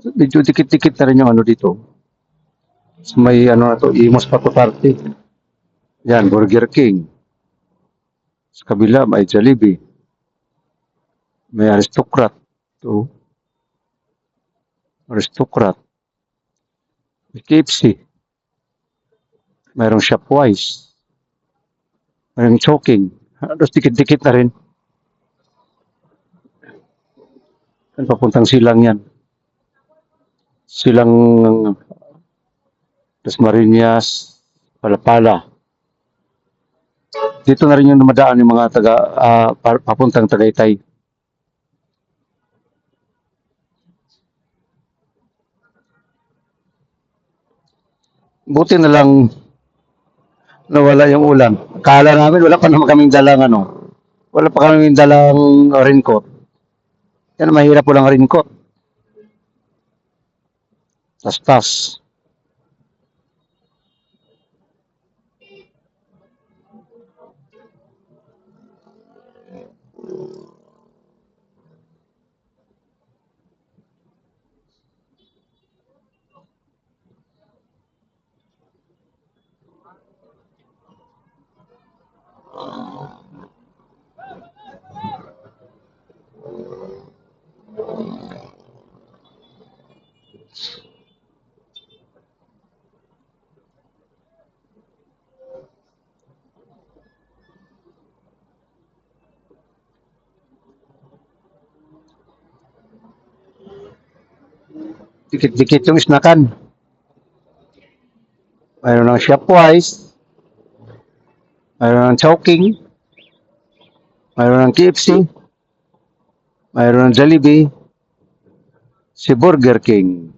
Medyo dikit-dikit na rin yung ano dito. So, may ano na to, Imos Patuparte. Yan, Burger King. Sa kabila, may Jollibee. May Aristocrat. Ito, Aristocrat. May KFC. Mayroong Shopwise. Mayroong Choking. Halos dikit-dikit na rin. Papuntang silang yan. Silang Dasmariñas, Palapala. Dito na rin yung dumadaan yung mga papuntang Tagaytay. Buti na lang nawala yung ulan. Akala namin wala pa naman kaming dalang ano. Wala pa kaming dalang raincoat. Yan, mahirap walang raincoat. Tas-tas. Dikit-dikit yung snakan. Mayroon ng Shopwise. Mayroon ng Chowking. Mayroon ng KFC. Mayroon ng Jollibee. Si Burger King.